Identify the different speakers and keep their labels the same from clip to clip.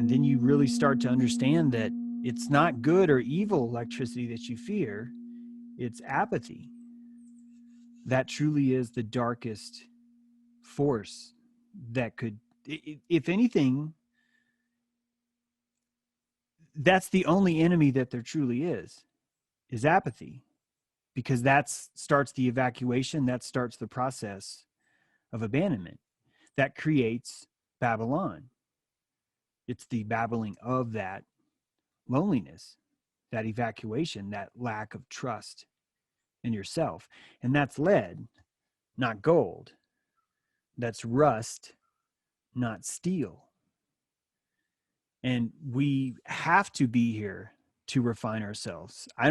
Speaker 1: And then you really start to understand that it's not good or evil electricity that you fear. It's apathy. That truly is the darkest force that could, if anything, that's the only enemy that there truly is apathy, because that starts the evacuation, that starts the process of abandonment, that creates Babylon. It's the babbling of that loneliness, that evacuation, that lack of trust in yourself. And that's lead, not gold. That's rust, not steel. And we have to be here to refine ourselves. I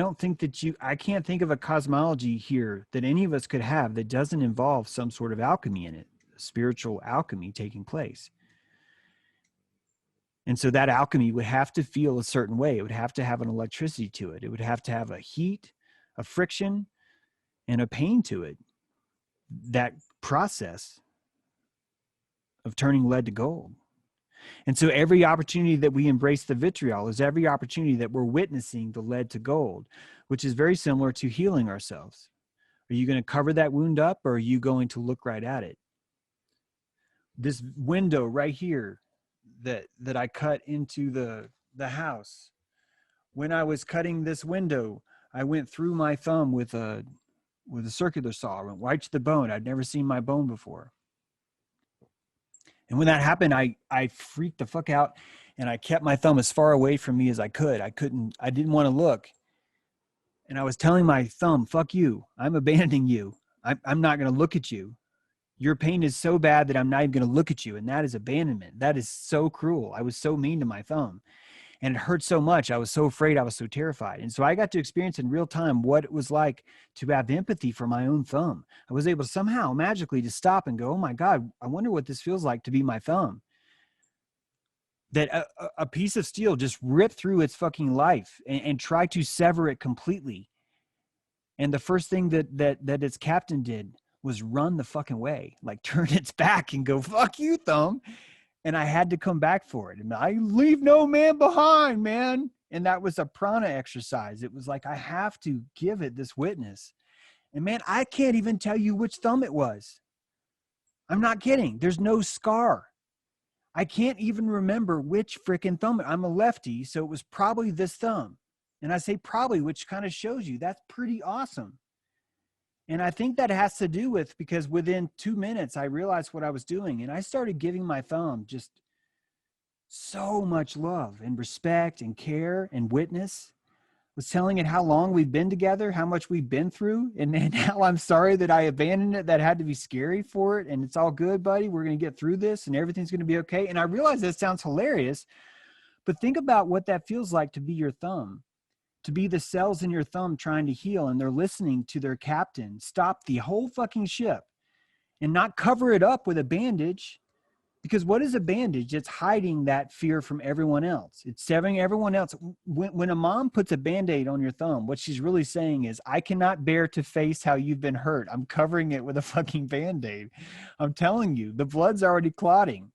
Speaker 1: can't think of a cosmology here that any of us could have that doesn't involve some sort of alchemy in it, spiritual alchemy taking place. And so that alchemy would have to feel a certain way. It would have to have an electricity to it. It would have to have a heat, a friction, and a pain to it. That process of turning lead to gold. And so every opportunity that we embrace the vitriol is every opportunity that we're witnessing the lead to gold, which is very similar to healing ourselves. Are you going to cover that wound up, or are you going to look right at it? This window right here that I cut into the house. When I was cutting this window, I went through my thumb with a circular saw and wiped the bone. I'd never seen my bone before. And when that happened, I freaked the fuck out, and I kept my thumb as far away from me as I could. I didn't want to look. And I was telling my thumb, fuck you. I'm abandoning you. I'm not going to look at you. Your pain is so bad that I'm not even going to look at you. And that is abandonment. That is so cruel. I was so mean to my thumb, and it hurt so much. I was so afraid. I was so terrified. And so I got to experience in real time what it was like to have empathy for my own thumb. I was able to somehow magically to stop and go, oh my God, I wonder what this feels like to be my thumb. That a piece of steel just ripped through its fucking life and tried to sever it completely. And the first thing that its captain did was run the fucking way, like turn its back and go, fuck you, thumb. And I had to come back for it. And I leave no man behind, man. And that was a prana exercise. It was like, I have to give it this witness. And man, I can't even tell you which thumb it was. I'm not kidding. There's no scar. I can't even remember which freaking thumb. I'm a lefty, so it was probably this thumb. And I say probably, which kind of shows you that's pretty awesome. And I think that has to do with, because within 2 minutes, I realized what I was doing. And I started giving my thumb just so much love and respect and care and witness. Was telling it how long we've been together, how much we've been through, and how I'm sorry that I abandoned it. That had to be scary for it. And it's all good, buddy. We're going to get through this and everything's going to be okay. And I realize that sounds hilarious, but think about what that feels like to be your thumb. To be the cells in your thumb trying to heal, and they're listening to their captain stop the whole fucking ship and not cover it up with a bandage. Because what is a bandage? It's hiding that fear from everyone else. It's severing everyone else. When a mom puts a Band-Aid on your thumb, what she's really saying is, I cannot bear to face how you've been hurt. I'm covering it with a fucking Band-Aid. I'm telling you, the blood's already clotting.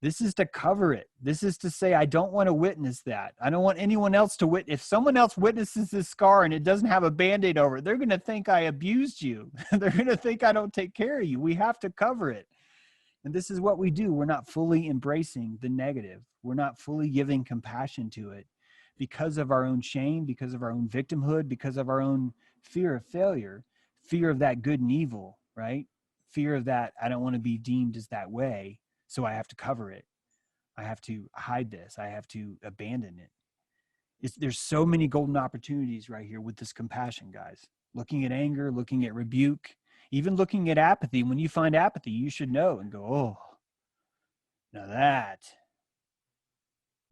Speaker 1: This is to cover it. This is to say, I don't want to witness that. I don't want anyone else to witness. If someone else witnesses this scar and it doesn't have a Band-Aid over it, they're going to think I abused you. They're going to think I don't take care of you. We have to cover it. And this is what we do. We're not fully embracing the negative. We're not fully giving compassion to it because of our own shame, because of our own victimhood, because of our own fear of failure, fear of that good and evil, right? Fear of that, I don't want to be deemed as that way. So I have to cover it. I have to hide this. I have to abandon it. There's so many golden opportunities right here with this compassion, guys. Looking at anger, looking at rebuke, even looking at apathy. When you find apathy, you should know and go, oh, now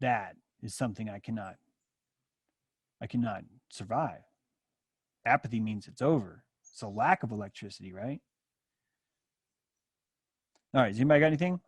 Speaker 1: that is something I cannot survive. Apathy means it's over. It's a lack of electricity, right? All right, has anybody got anything?